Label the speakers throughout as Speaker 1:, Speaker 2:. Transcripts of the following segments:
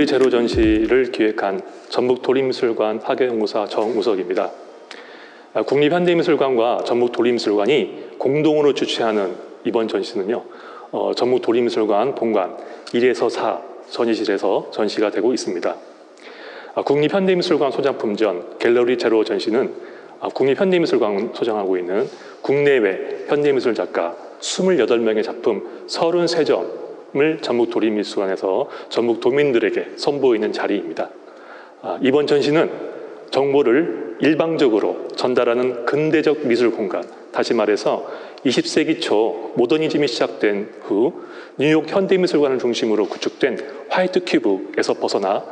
Speaker 1: 갤러리 제로 전시를 기획한 전북도립미술관 학예연구사 정우석입니다. 국립현대미술관과 전북도립미술관이 공동으로 주최하는 이번 전시는요, 전북도립미술관 본관 1에서 4 전시실에서 전시가 되고 있습니다. 국립현대미술관 소장품전 갤러리 제로 전시는 국립현대미술관 소장하고 있는 국내외 현대미술 작가 28명의 작품 33점을 전북도립미술관에서 전북 도민들에게 선보이는 자리입니다. 이번 전시는 정보를 일방적으로 전달하는 근대적 미술 공간, 다시 말해서 20세기 초 모더니즘이 시작된 후 뉴욕 현대미술관을 중심으로 구축된 화이트 큐브에서 벗어나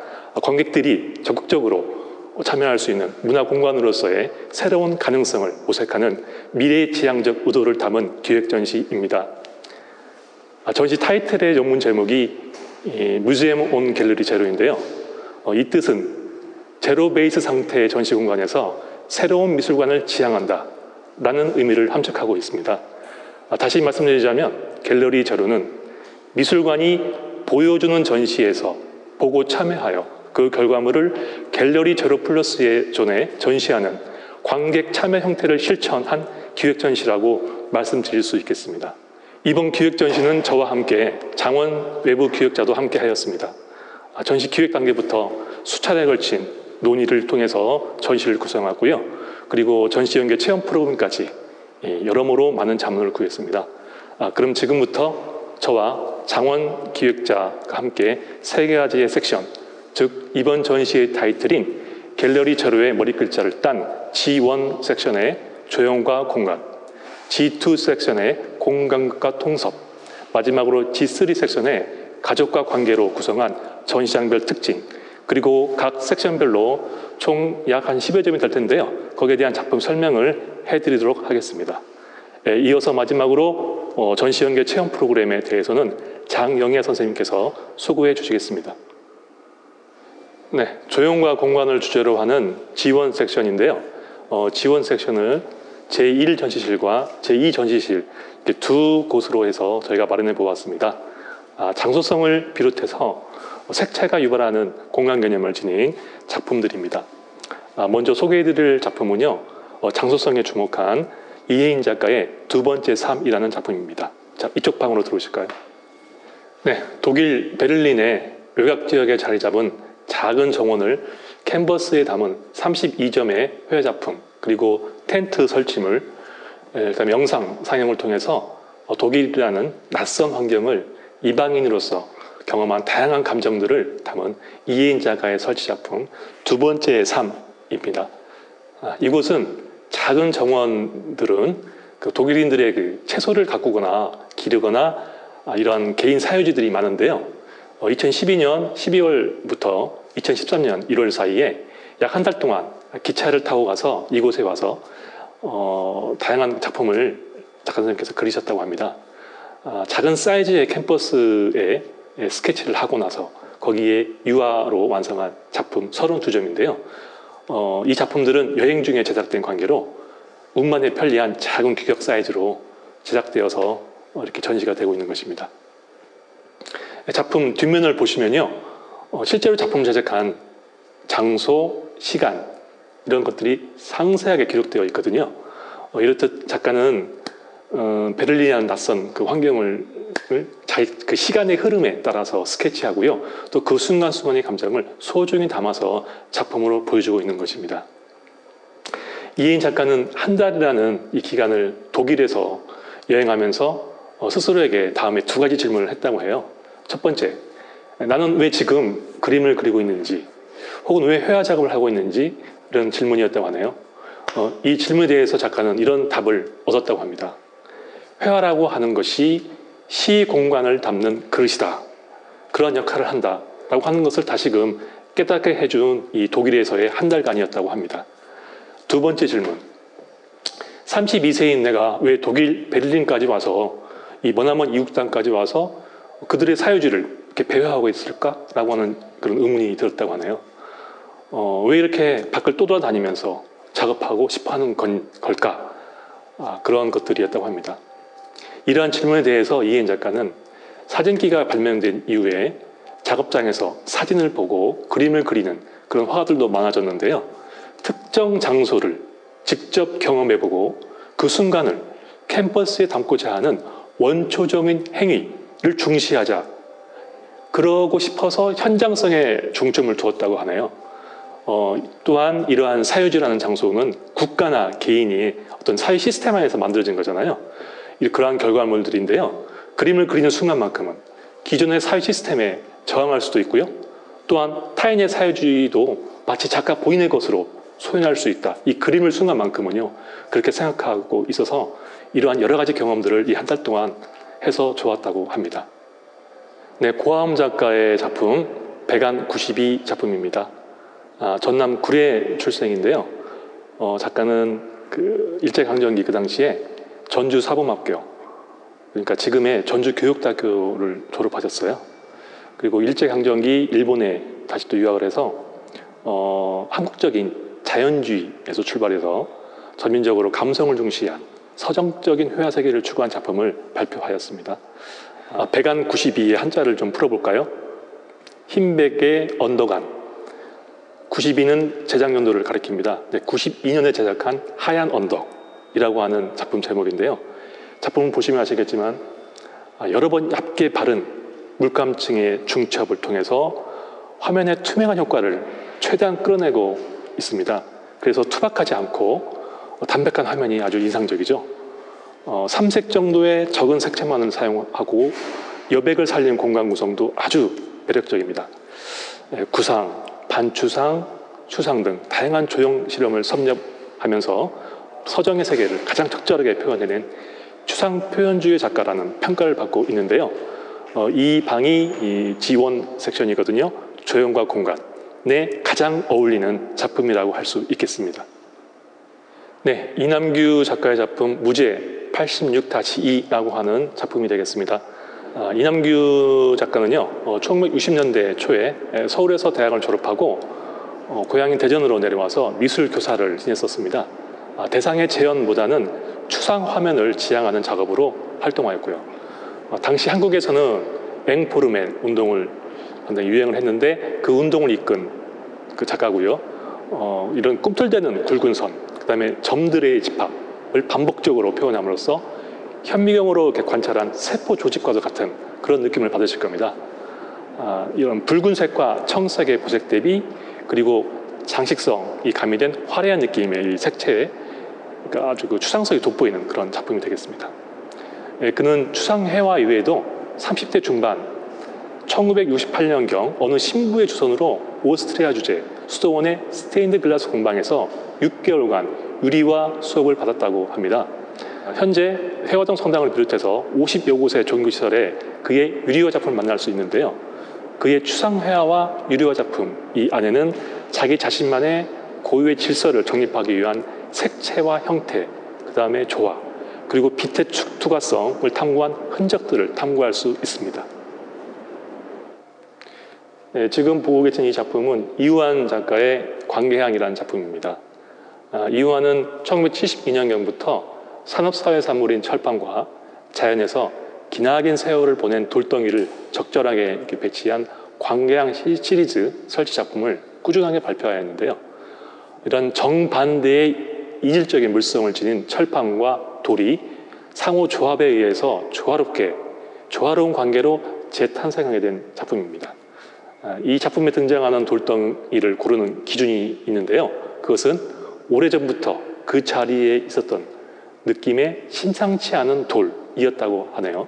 Speaker 1: 관객들이 적극적으로 참여할 수 있는 문화 공간으로서의 새로운 가능성을 모색하는 미래지향적 의도를 담은 기획 전시입니다. 전시 타이틀의 전문 제목이 뮤지엄 온 갤러리 제로인데요. 이 뜻은 제로 베이스 상태의 전시 공간에서 새로운 미술관을 지향한다 라는 의미를 함축하고 있습니다. 다시 말씀드리자면 갤러리 제로는 미술관이 보여주는 전시에서 보고 참여하여 그 결과물을 갤러리 제로 플러스의 존에 전시하는 관객 참여 형태를 실천한 기획 전시라고 말씀드릴 수 있겠습니다. 이번 기획 전시는 저와 함께 장원 외부 기획자도 함께 하였습니다. 전시 기획 단계부터 수차례에 걸친 논의를 통해서 전시를 구성하고요. 그리고 전시 연계 체험 프로그램까지 여러모로 많은 자문을 구했습니다. 그럼 지금부터 저와 장원 기획자가 함께 3가지의 섹션, 즉 이번 전시의 타이틀인 갤러리 제로의 머리 글자를 딴 G1 섹션의 조형과 공간, G2 섹션의 공간과 통섭, 마지막으로 G3 섹션의 가족과 관계로 구성한 전시장별 특징, 그리고 각 섹션별로 총 약 한 10여 점이 될 텐데요. 거기에 대한 작품 설명을 해드리도록 하겠습니다. 이어서 마지막으로 전시 연계 체험 프로그램에 대해서는 장영애 선생님께서 수고해 주시겠습니다. 네, 조형과 공간을 주제로 하는 G1 섹션인데요. G1 섹션을 제1 전시실과 제2 전시실 이렇게 두 곳으로 해서 저희가 마련해 보았습니다. 장소성을 비롯해서 색채가 유발하는 공간 개념을 지닌 작품들입니다. 먼저 소개해드릴 작품은요, 장소성에 주목한 이혜인 작가의 두 번째 삶이라는 작품입니다. 자, 이쪽 방으로 들어오실까요? 네, 독일 베를린의 외곽 지역에 자리 잡은 작은 정원을 캔버스에 담은 32점의 회화 작품, 그리고 텐트 설치물, 그다음에 영상 상영을 통해서 독일이라는 낯선 환경을 이방인으로서 경험한 다양한 감정들을 담은 이혜인 작가의 설치 작품 두 번째 삶입니다. 이곳은 작은 정원들은 독일인들의 채소를 가꾸거나 기르거나 이러한 개인 사유지들이 많은데요. 2012년 12월부터 2013년 1월 사이에 약 한 달 동안 기차를 타고 가서 이곳에 와서 다양한 작품을 작가 선생님께서 그리셨다고 합니다. 작은 사이즈의 캠퍼스에 스케치를 하고 나서 거기에 유화로 완성한 작품 32점인데요. 이 작품들은 여행 중에 제작된 관계로 운반에 편리한 작은 규격 사이즈로 제작되어서 이렇게 전시가 되고 있는 것입니다. 작품 뒷면을 보시면요, 실제로 작품 제작한 장소, 시간 이런 것들이 상세하게 기록되어 있거든요. 이렇듯 작가는 베를린이라는 낯선 그 환경을 자기 그 시간의 흐름에 따라서 스케치하고요, 또 그 순간순간의 감정을 소중히 담아서 작품으로 보여주고 있는 것입니다. 이혜인 작가는 한 달이라는 이 기간을 독일에서 여행하면서 스스로에게 다음에 2가지 질문을 했다고 해요. 첫 번째, 나는 왜 지금 그림을 그리고 있는지, 혹은 왜 회화 작업을 하고 있는지, 이런 질문이었다고 하네요. 이 질문에 대해서 작가는 이런 답을 얻었다고 합니다. 회화라고 하는 것이 시 공간을 담는 그릇이다, 그런 역할을 한다 라고 하는 것을 다시금 깨닫게 해준 이 독일에서의 한 달간이었다고 합니다. 두 번째 질문, 32세인 내가 왜 독일 베를린까지 와서 이 머나먼 이국 땅까지 와서 그들의 사유지를 이렇게 배회하고 있을까라고 하는 그런 의문이 들었다고 하네요. 왜 이렇게 밖을 떠돌아다니면서 작업하고 싶어하는 걸까? 그런 것들이었다고 합니다. 이러한 질문에 대해서 이혜인 작가는 사진기가 발명된 이후에 작업장에서 사진을 보고 그림을 그리는 그런 화가들도 많아졌는데요. 특정 장소를 직접 경험해보고 그 순간을 캔버스에 담고자 하는 원초적인 행위를 중시하자. 그러고 싶어서 현장성에 중점을 두었다고 하네요. 또한 이러한 사유지라는 장소는 국가나 개인이 어떤 사회 시스템 안에서 만들어진 거잖아요. 그러한 결과물들인데요. 그림을 그리는 순간만큼은 기존의 사회 시스템에 저항할 수도 있고요. 또한 타인의 사유주의도 마치 작가 본인의 것으로 소연할 수 있다. 이 그림을 순간만큼은요. 그렇게 생각하고 있어서 이러한 여러 가지 경험들을 이 한 달 동안 해서 좋았다고 합니다. 네, 고아음 작가의 작품 백안 92 작품입니다. 전남 구례 출생인데요. 작가는 그 일제강점기 그 당시에 전주 사범학교, 그러니까 지금의 전주교육대학교를 졸업하셨어요. 그리고 일제강점기 일본에 다시 또 유학을 해서 한국적인 자연주의에서 출발해서 전민적으로 감성을 중시한 서정적인 회화세계를 추구한 작품을 발표하였습니다. 백안 92의 한자를 좀 풀어볼까요? 흰백의 언덕안. 92는 제작 연도를 가리킵니다. 92년에 제작한 하얀 언덕이라고 하는 작품 제목인데요. 작품을 보시면 아시겠지만 여러 번 얇게 바른 물감층의 중첩을 통해서 화면의 투명한 효과를 최대한 끌어내고 있습니다. 그래서 투박하지 않고 담백한 화면이 아주 인상적이죠. 3색 정도의 적은 색채만을 사용하고 여백을 살린 공간 구성도 아주 매력적입니다. 구상, 반추상, 추상 등 다양한 조형 실험을 섭렵하면서 서정의 세계를 가장 적절하게 표현해낸 추상 표현주의 작가라는 평가를 받고 있는데요. 이 방이 이 G1 섹션이거든요. 조형과 공간에 가장 어울리는 작품이라고 할 수 있겠습니다. 네, 이남규 작가의 작품 무제 86-2라고 하는 작품이 되겠습니다. 이남규 작가는요, 1960년대 초에 서울에서 대학을 졸업하고 고향인 대전으로 내려와서 미술 교사를 지냈었습니다. 대상의 재현보다는 추상 화면을 지향하는 작업으로 활동하였고요. 당시 한국에서는 앵포르맨 운동을 상당히 유행을 했는데 그 운동을 이끈 그 작가고요. 이런 꿈틀대는 굵은 선, 그 다음에 점들의 집합을 반복적으로 표현함으로써 현미경으로 이렇게 관찰한 세포 조직과도 같은 그런 느낌을 받으실 겁니다. 이런 붉은색과 청색의 보색 대비, 그리고 장식성이 가미된 화려한 느낌의 이 색채에 그러니까 아주 그 추상성이 돋보이는 그런 작품이 되겠습니다. 그는 추상회화 이외에도 30대 중반 1968년경 어느 신부의 주선으로 오스트리아 주재 수도원의 스테인드 글라스 공방에서 6개월간 유리화 수업을 받았다고 합니다. 현재 회화동 성당을 비롯해서 50여 곳의 종교시설에 그의 유리화 작품을 만날 수 있는데요. 그의 추상회화와 유리화 작품 이 안에는 자기 자신만의 고유의 질서를 정립하기 위한 색채와 형태, 그 다음에 조화, 그리고 빛의 투과성을 탐구한 흔적들을 탐구할 수 있습니다. 네, 지금 보고 계신 이 작품은 이우환 작가의 광계향이라는 작품입니다. 이우환은 1972년경부터 산업사회산물인 철판과 자연에서 기나긴 세월을 보낸 돌덩이를 적절하게 이렇게 배치한 광계향 시리즈 설치 작품을 꾸준하게 발표하였는데요. 이런 정반대의 이질적인 물성을 지닌 철판과 돌이 상호 조합에 의해서 조화로운 관계로 재탄생하게 된 작품입니다. 이 작품에 등장하는 돌덩이를 고르는 기준이 있는데요. 그것은 오래전부터 그 자리에 있었던 느낌의 심상치 않은 돌이었다고 하네요.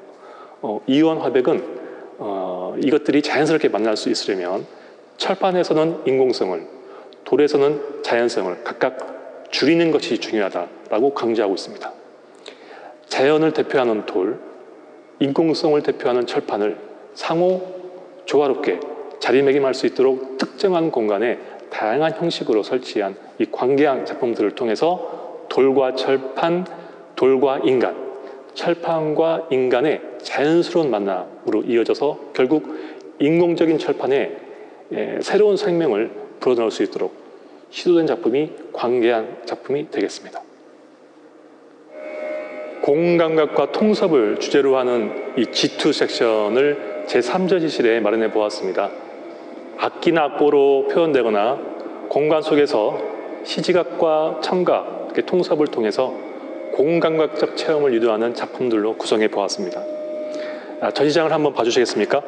Speaker 1: 이우환 화백은 이것들이 자연스럽게 만날 수 있으려면 철판에서는 인공성을, 돌에서는 자연성을 각각 줄이는 것이 중요하다라고 강조하고 있습니다. 자연을 대표하는 돌, 인공성을 대표하는 철판을 상호 조화롭게 자리매김할 수 있도록 특정한 공간에 다양한 형식으로 설치한 이 광계향 작품들을 통해서 돌과 철판, 돌과 인간, 철판과 인간의 자연스러운 만남으로 이어져서 결국 인공적인 철판에 새로운 생명을 불어넣을 수 있도록 시도된 작품이 광계향 작품이 되겠습니다. 공감각과 통섭을 주제로 하는 이 G2 섹션을 제3전시실에 마련해 보았습니다. 악기나 악보로 표현되거나 공간 속에서 시지각과 청각, 통섭을 통해서 공감각적 체험을 유도하는 작품들로 구성해 보았습니다. 전시장을 한번 봐주시겠습니까?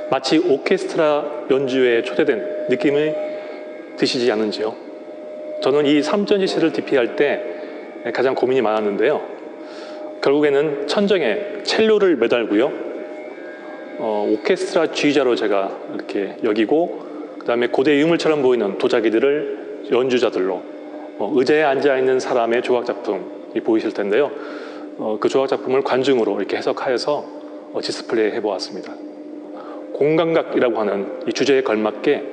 Speaker 1: 마치 오케스트라 연주회에 초대된 느낌이 드시지 않은지요? 저는 이 3전시실을 DP할 때 가장 고민이 많았는데요. 결국에는 천정에 첼로를 매달고요. 오케스트라 지휘자로 제가 이렇게 여기고, 그 다음에 고대 유물처럼 보이는 도자기들을 연주자들로, 의자에 앉아있는 사람의 조각작품이 보이실 텐데요. 그 조각작품을 관중으로 이렇게 해석하여서 디스플레이 해보았습니다. 공감각이라고 하는 이 주제에 걸맞게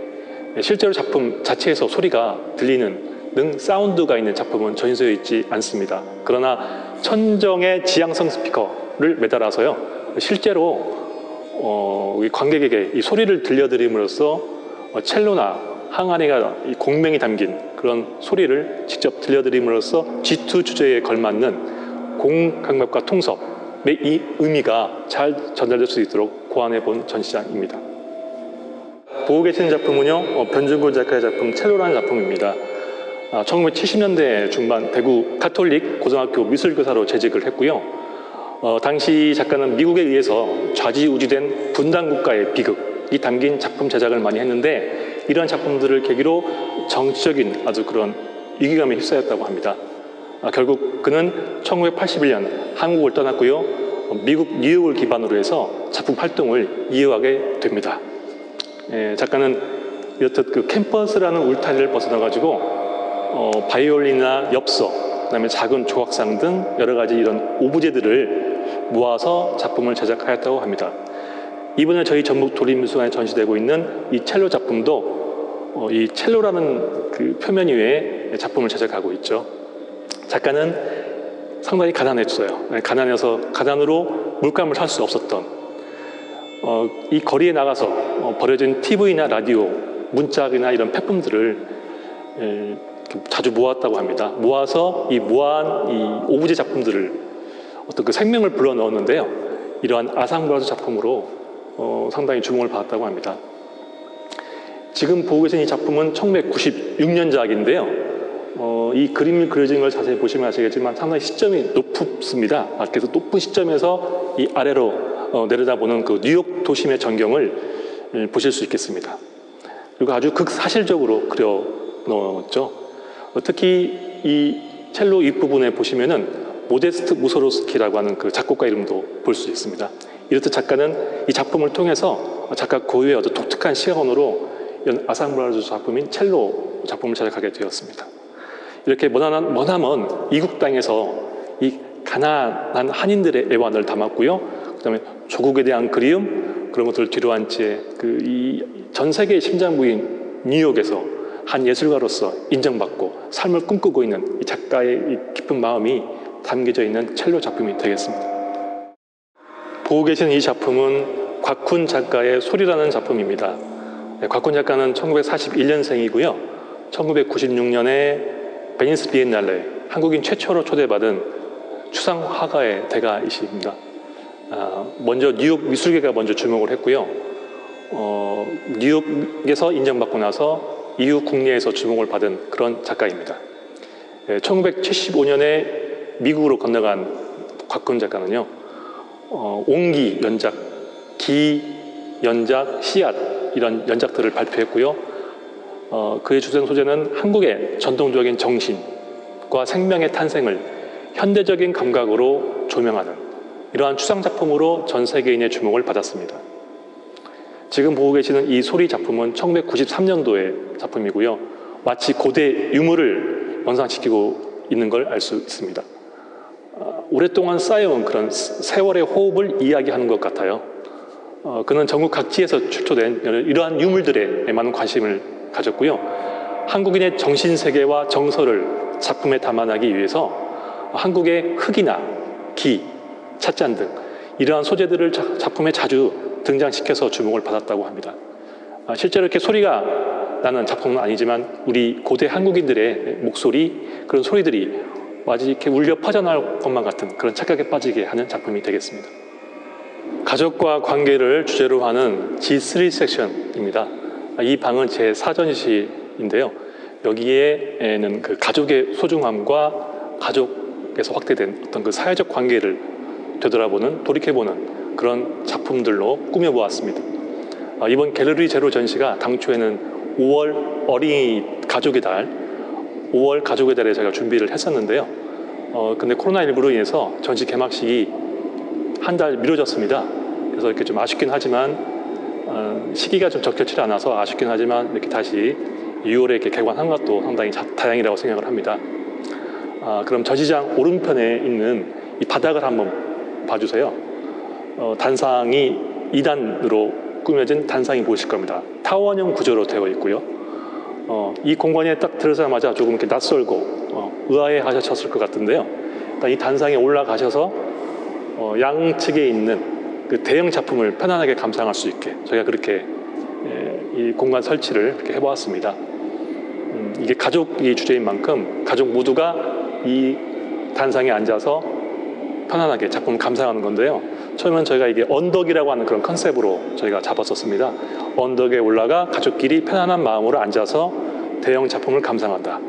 Speaker 1: 실제로 작품 자체에서 소리가 들리는 등 사운드가 있는 작품은 전시되어 있지 않습니다. 그러나 천정에 지향성 스피커를 매달아서요, 실제로 관객에게 이 소리를 들려드림으로써 첼로나 항아리가 이 공명이 담긴 그런 소리를 직접 들려드림으로써 G2 주제에 걸맞는 공감각과 통섭의 이 의미가 잘 전달될 수 있도록 고안해 본 전시장입니다. 보고 계시는 작품은요, 변준곤 작가의 작품 첼로라는 작품입니다. 1970년대 중반 대구 가톨릭 고등학교 미술교사로 재직을 했고요. 당시 작가는 미국에 의해서 좌지우지된 분단국가의 비극이 담긴 작품 제작을 많이 했는데, 이런 작품들을 계기로 정치적인 아주 그런 위기감에 휩싸였다고 합니다. 결국 그는 1981년 한국을 떠났고요. 미국 뉴욕을 기반으로 해서 작품 활동을 이어가게 됩니다. 작가는 이렇듯 그 캠퍼스라는 울타리를 벗어나가지고 바이올린이나 엽서, 그다음에 작은 조각상 등 여러 가지 이런 오브제들을 모아서 작품을 제작하였다고 합니다. 이번에 저희 전북 도립미술관에 전시되고 있는 이 첼로 작품도 이 첼로라는 그 표면 위에 작품을 제작하고 있죠. 작가는 상당히 가난했어요. 가난해서 가난으로 물감을 살 수 없었던, 이 거리에 나가서 버려진 TV나 라디오, 문짝이나 이런 폐품들을 자주 모았다고 합니다. 모아서 이 모아한 이 오브제 작품들을 어떤 그 생명을 불러 넣었는데요. 이러한 아상브라자 작품으로 상당히 주목을 받았다고 합니다. 지금 보고 계신 이 작품은 1996년작인데요. 이 그림이 그려진 걸 자세히 보시면 아시겠지만 상당히 시점이 높습니다. 그래서 높은 시점에서 이 아래로 내려다보는 그 뉴욕 도심의 전경을 보실 수 있겠습니다. 그리고 아주 극사실적으로 그려 넣었죠. 특히 이 첼로 윗부분에 보시면은 모데스트 무소로스키라고 하는 그 작곡가 이름도 볼 수 있습니다. 이렇듯 작가는 이 작품을 통해서 작가 고유의 어떤 독특한 시각으로 이런 아상브라자 작품인 첼로 작품을 제작하게 되었습니다. 이렇게 머나먼 이국 땅에서 이 가난한 한인들의 애환을 담았고요. 그다음에 조국에 대한 그리움, 그런 것들을 뒤로한 채 그 이 전 세계의 심장부인 뉴욕에서 한 예술가로서 인정받고 삶을 꿈꾸고 있는 이 작가의 이 깊은 마음이 담겨져 있는 첼로 작품이 되겠습니다. 보고 계신 이 작품은 곽훈 작가의 소리라는 작품입니다. 곽훈 작가는 1941년생이고요. 1996년에 베니스 비엔날레 한국인 최초로 초대받은 추상 화가의 대가이십니다. 먼저 뉴욕 미술계가 먼저 주목을 했고요. 뉴욕에서 인정받고 나서 이후 국내에서 주목을 받은 그런 작가입니다. 1975년에 미국으로 건너간 곽훈 작가는요, 옹기 연작, 기 연작, 씨앗 이런 연작들을 발표했고요. 그의 주된 소재는 한국의 전통적인 정신과 생명의 탄생을 현대적인 감각으로 조명하는 이러한 추상작품으로 전 세계인의 주목을 받았습니다. 지금 보고 계시는 이 소리 작품은 1993년도의 작품이고요. 마치 고대 유물을 연상시키고 있는 걸 알 수 있습니다. 오랫동안 쌓여온 그런 세월의 호흡을 이야기하는 것 같아요. 그는 전국 각지에서 출토된 이러한 유물들에 많은 관심을 가졌고요. 한국인의 정신세계와 정서를 작품에 담아내기 위해서 한국의 흙이나 기, 찻잔 등 이러한 소재들을 작품에 자주 등장시켜서 주목을 받았다고 합니다. 실제로 이렇게 소리가 나는 작품은 아니지만 우리 고대 한국인들의 목소리, 그런 소리들이 마치 이렇게 울려 퍼져나올 것만 같은 그런 착각에 빠지게 하는 작품이 되겠습니다. 가족과 관계를 주제로 하는 G3 섹션입니다. 이 방은 제 사전시인데요. 여기에는 그 가족의 소중함과 가족에서 확대된 어떤 그 사회적 관계를 되돌아보는, 돌이켜보는 그런 작품들로 꾸며보았습니다. 이번 갤러리 제로 전시가 당초에는 5월 어린이 가족의 달, 5월 가족의 달에 제가 준비를 했었는데요. 근데 코로나19로 인해서 전시 개막식이 한 달 미뤄졌습니다. 그래서 이렇게 좀 아쉽긴 하지만 시기가 좀 적절치 않아서 아쉽긴 하지만 이렇게 다시 6월에 이렇게 개관한 것도 상당히 다행이라고 생각을 합니다. 그럼 전시장 오른편에 있는 이 바닥을 한번 봐주세요. 단상이 2단으로 꾸며진 단상이 보이실 겁니다. 타원형 구조로 되어 있고요. 이 공간에 딱 들어서자마자 조금 이렇게 낯설고 의아해 하셨을 것 같은데요. 일단 이 단상에 올라가셔서 양측에 있는 그 대형 작품을 편안하게 감상할 수 있게 저희가 그렇게 이 공간 설치를 이렇게 해보았습니다. 이게 가족이 주제인 만큼 가족 모두가 이 단상에 앉아서 편안하게 작품을 감상하는 건데요. 처음에는 저희가 이게 언덕이라고 하는 그런 컨셉으로 저희가 잡았었습니다. 언덕에 올라가 가족끼리 편안한 마음으로 앉아서 대형 작품을 감상한다.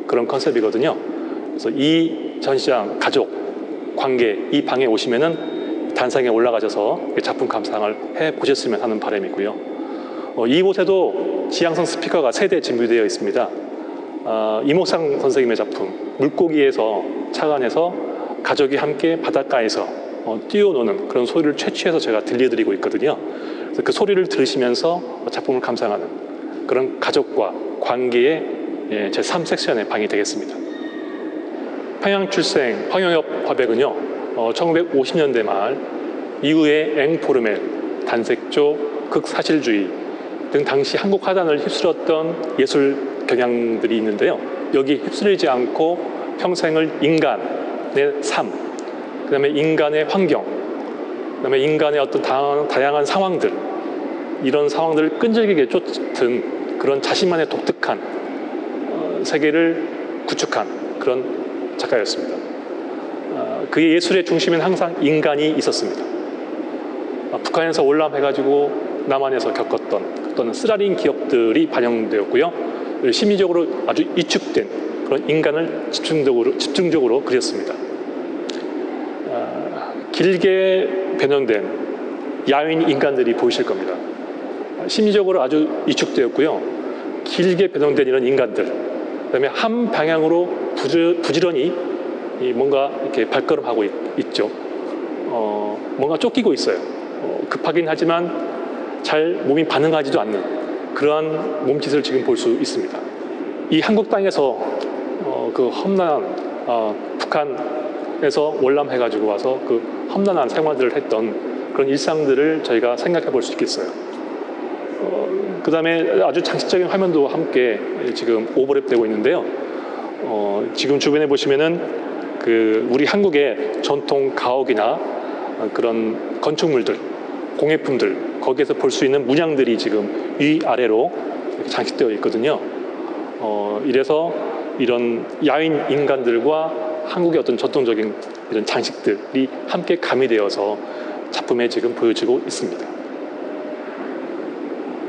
Speaker 1: 그런 컨셉이거든요. 그래서 이 전시장 가족 관계 이 방에 오시면은 단상에 올라가셔서 작품 감상을 해 보셨으면 하는 바람이고요. 이곳에도 지향성 스피커가 3대 준비되어 있습니다. 이목상 선생님의 작품 물고기에서 착안해서 가족이 함께 바닷가에서 뛰어노는 그런 소리를 채취해서 제가 들려드리고 있거든요. 그래서 그 소리를 들으시면서 작품을 감상하는 그런 가족과 관계의 제3 섹션의 방이 되겠습니다. 평양출생 황영엽 화백은요, 1950년대 말 이후에 앵포르멜, 단색조, 극사실주의 등 당시 한국 화단을 휩쓸었던 예술 경향들이 있는데요. 여기 휩쓸리지 않고 평생을 인간의 삶, 그 다음에 인간의 환경, 그 다음에 인간의 어떤 다양한 상황들, 이런 상황들을 끈질기게 쫓은 그런 자신만의 독특한 세계를 구축한 그런 작가였습니다. 그의 예술의 중심에는 항상 인간이 있었습니다. 북한에서 월남해가지고 남한에서 겪었던 어떤 쓰라린 기억들이 반영되었고요. 심리적으로 아주 위축된 그런 인간을 집중적으로 그렸습니다. 길게 변형된 야윈 인간들이 보이실 겁니다. 심리적으로 아주 위축되었고요. 길게 변형된 이런 인간들, 그다음에 한 방향으로 부지런히 뭔가 이렇게 발걸음하고 있죠. 뭔가 쫓기고 있어요. 급하긴 하지만 잘 몸이 반응하지도 않는 그러한 몸짓을 지금 볼 수 있습니다. 이 한국 땅에서 그 험난한 북한에서 월남해가지고 와서 그 험난한 생활들을 했던 그런 일상들을 저희가 생각해 볼 수 있겠어요. 그 다음에 아주 장식적인 화면도 함께 지금 오버랩되고 있는데요. 지금 주변에 보시면은 그 우리 한국의 전통 가옥이나 그런 건축물들, 공예품들, 거기에서 볼 수 있는 문양들이 지금 위아래로 이렇게 장식되어 있거든요. 이래서 이런 야윈 인간들과 한국의 어떤 전통적인 이런 장식들이 함께 가미되어서 작품에 지금 보여지고 있습니다.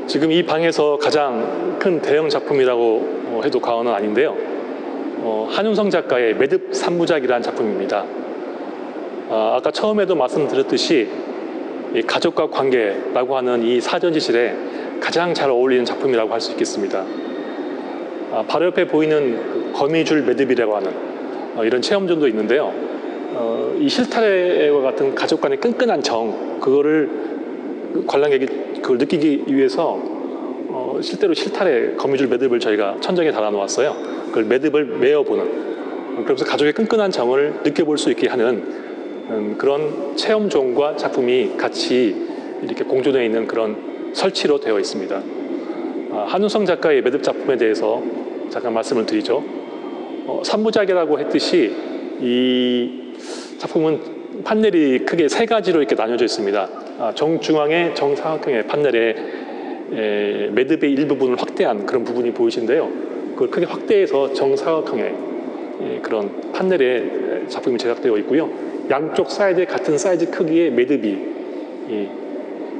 Speaker 1: 지금 이 방에서 가장 큰 대형 작품이라고 해도 과언은 아닌데요. 한윤성 작가의 매듭 3부작이라는 작품입니다. 아까 처음에도 말씀드렸듯이 이 가족과 관계라고 하는 이 사전지실에 가장 잘 어울리는 작품이라고 할 수 있겠습니다. 바로 옆에 보이는 그 거미줄 매듭이라고 하는 이런 체험존도 있는데요. 이 실타래와 같은 가족 간의 끈끈한 정, 그거를 관람객이 그걸 느끼기 위해서 실제로 실타래 거미줄 매듭을 저희가 천장에 달아놓았어요. 그걸 매듭을 메어보는, 그러면서 가족의 끈끈한 정을 느껴볼 수 있게 하는 그런 체험존과 작품이 같이 이렇게 공존해 있는 그런 설치로 되어 있습니다. 한윤성 작가의 매듭 작품에 대해서 잠깐 말씀을 드리죠. 3부작이라고 했듯이 이 작품은 판넬이 크게 3가지로 이렇게 나뉘어져 있습니다. 정중앙에 정사각형의 판넬에 매듭의 일부분을 확대한 그런 부분이 보이신데요. 그걸 크게 확대해서 정사각형의 그런 판넬에 작품이 제작되어 있고요. 양쪽 사이드에 같은 사이즈 크기의 매듭이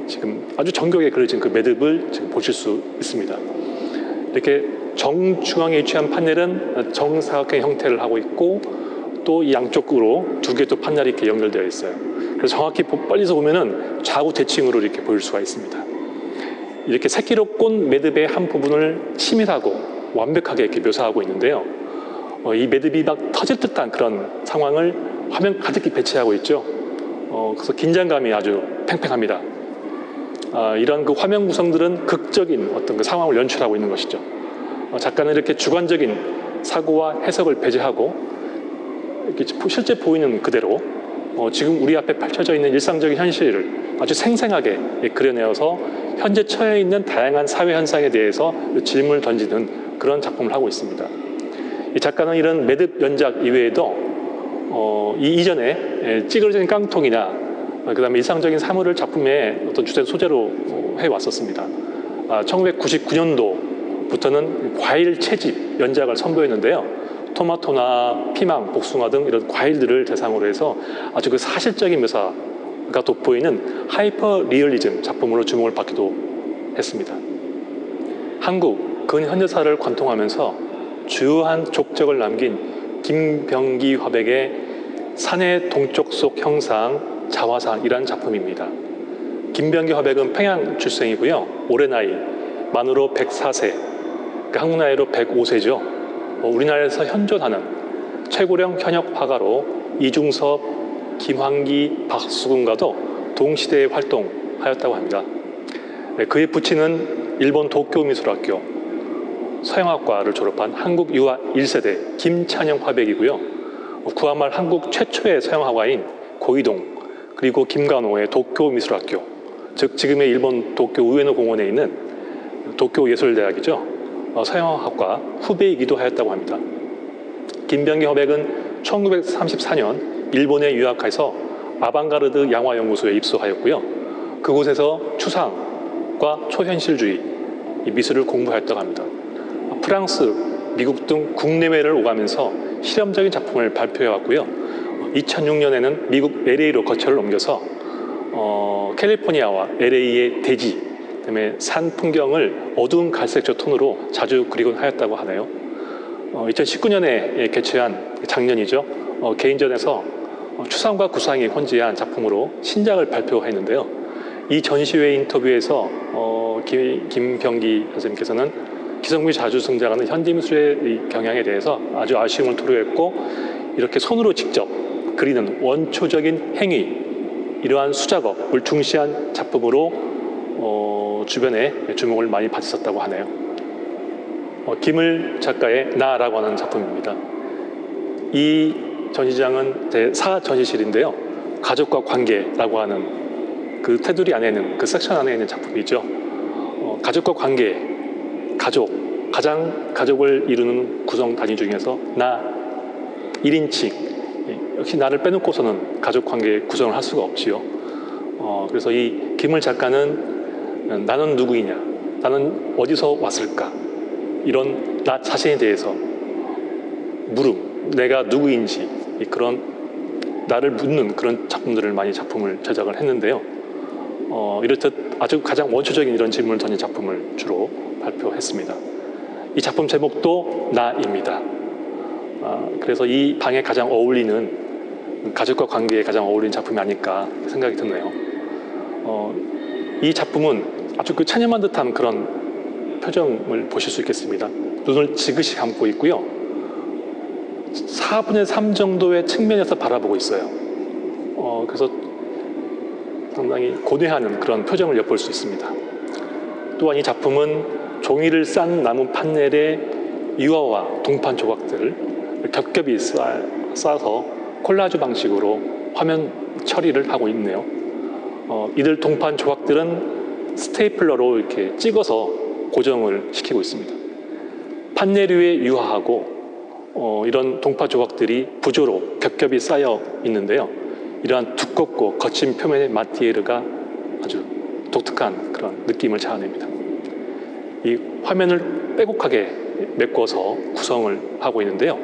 Speaker 1: 지금 아주 정교하게 그려진 그 매듭을 지금 보실 수 있습니다. 이렇게 정중앙에 위치한 판넬은 정사각형 형태를 하고 있고 또 이 양쪽으로 두 개의 또 판넬이 이렇게 연결되어 있어요. 그래서 정확히 멀리서 보면은 좌우 대칭으로 이렇게 보일 수가 있습니다. 이렇게 새끼로 꼰 매듭의 한 부분을 치밀하고 완벽하게 이렇게 묘사하고 있는데요. 이 매듭이 막 터질 듯한 그런 상황을 화면 가득히 배치하고 있죠. 그래서 긴장감이 아주 팽팽합니다. 이런 그 화면 구성들은 극적인 어떤 그 상황을 연출하고 있는 것이죠. 작가는 이렇게 주관적인 사고와 해석을 배제하고 이렇게 실제 보이는 그대로 지금 우리 앞에 펼쳐져 있는 일상적인 현실을 아주 생생하게 그려내어서 현재 처해 있는 다양한 사회 현상에 대해서 질문을 던지는 그런 작품을 하고 있습니다. 이 작가는 이런 매듭 연작 이외에도 이 이전에 찌그러진 깡통이나 그다음에 일상적인 사물을 작품의 어떤 주된 소재로 해왔었습니다. 1999년도부터는 과일 채집 연작을 선보였는데요. 토마토나 피망, 복숭아 등 이런 과일들을 대상으로 해서 아주 그 사실적인 묘사가 돋보이는 하이퍼 리얼리즘 작품으로 주목을 받기도 했습니다. 한국 근현대사를 관통하면서 주요한 족적을 남긴 김병기 화백의 산의 동쪽 속 형상 자화상이라는 작품입니다. 김병기 화백은 평양 출생이고요. 올해 나이 만으로 104세, 그러니까 한국 나이로 105세죠. 우리나라에서 현존하는 최고령 현역 화가로 이중섭, 김환기, 박수근과도 동시대에 활동하였다고 합니다. 그의 부친은 일본 도쿄미술학교 서양학과를 졸업한 한국 유아 1세대 김찬영 화백이고요. 구한말 한국 최초의 서양화가인 고이동 그리고 김관호의 도쿄미술학교, 즉 지금의 일본 도쿄 우에노 공원에 있는 도쿄예술대학이죠. 서양학과 후배이기도 하였다고 합니다. 김병기 화백은 1934년 일본에 유학해서 아방가르드 양화연구소에 입소하였고요. 그곳에서 추상과 초현실주의 미술을 공부하였다고 합니다. 프랑스, 미국 등 국내외를 오가면서 실험적인 작품을 발표해왔고요. 2006년에는 미국 LA로 거처를 옮겨서 캘리포니아와 LA의 대지, 그다음에 산 풍경을 어두운 갈색조 톤으로 자주 그리곤 하였다고 하네요. 2019년에 개최한 작년이죠. 개인전에서 추상과 구상이 혼재한 작품으로 신작을 발표했는데요. 이 전시회 인터뷰에서 김병기 선생님께서는 기성미 자주 등장하는 현대미술의 경향에 대해서 아주 아쉬움을 토로했고, 이렇게 손으로 직접 그리는 원초적인 행위, 이러한 수작업을 중시한 작품으로 주변에 주목을 많이 받았었다고 하네요. 김을 작가의 나라고 하는 작품입니다. 이 전시장은 제4 전시실인데요. 가족과 관계라고 하는 그 테두리 안에 있는 그 섹션 안에 있는 작품이죠. 가족과 관계, 가족을 이루는 구성 단위 중에서 나 1인칭, 역시 나를 빼놓고서는 가족 관계 구성을 할 수가 없지요. 그래서 이 김을 작가는 나는 누구이냐, 나는 어디서 왔을까, 이런 나 자신에 대해서 물음, 내가 누구인지 그런 나를 묻는 그런 작품들을 많이 작품을 제작을 했는데요. 이렇듯 아주 가장 원초적인 이런 질문을 던진 작품을 주로 발표했습니다. 이 작품 제목도 나입니다. 그래서 이 방에 가장 어울리는, 가족과 관계에 가장 어울리는 작품이 아닐까 생각이 드네요. 이 작품은 아주 그 체념한 듯한 그런 표정을 보실 수 있겠습니다. 눈을 지그시 감고 있고요. 4분의 3 정도의 측면에서 바라보고 있어요. 그래서 상당히 고뇌하는 그런 표정을 엿볼 수 있습니다. 또한 이 작품은 종이를 싼 나무 판넬에 유화와 동판 조각들을 겹겹이 싸서 콜라주 방식으로 화면 처리를 하고 있네요. 이들 동판 조각들은 스테이플러로 이렇게 찍어서 고정을 시키고 있습니다. 판넬 위에 유화하고 이런 동파 조각들이 부조로 겹겹이 쌓여 있는데요. 이러한 두껍고 거친 표면의 마티에르가 아주 독특한 그런 느낌을 자아냅니다. 이 화면을 빼곡하게 메꿔서 구성을 하고 있는데요.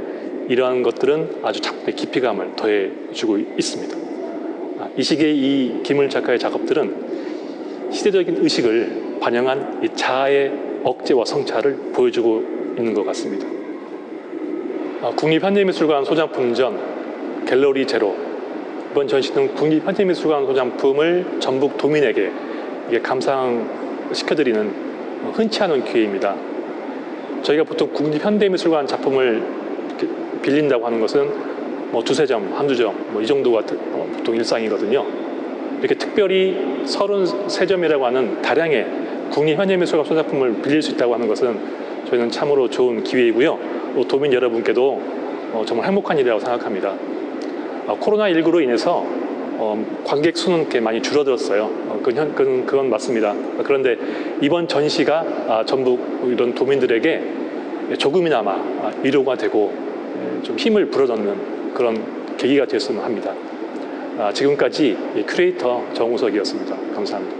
Speaker 1: 이러한 것들은 아주 작품의 깊이감을 더해주고 있습니다. 이 시기의 이 김을 작가의 작업들은 시대적인 의식을 반영한 이 자아의 억제와 성찰을 보여주고 있는 것 같습니다. 국립현대미술관 소장품전 갤러리 제로, 이번 전시는 국립현대미술관 소장품을 전북 도민에게 감상시켜드리는 흔치 않은 기회입니다. 저희가 보통 국립현대미술관 작품을 빌린다고 하는 것은 두세 점, 한두 점 이 정도가 보통 일상이거든요. 이렇게 특별히 33점이라고 하는 다량의 국립현대미술관 소장품을 빌릴 수 있다고 하는 것은 저희는 참으로 좋은 기회이고요. 도민 여러분께도 정말 행복한 일이라고 생각합니다. 코로나19로 인해서 관객 수는 이렇게 많이 줄어들었어요. 그건 맞습니다. 그런데 이번 전시가 전북 이런 도민들에게 조금이나마 위로가 되고 좀 힘을 불어넣는 그런 계기가 됐으면 합니다. 지금까지 큐레이터 정우석이었습니다. 감사합니다.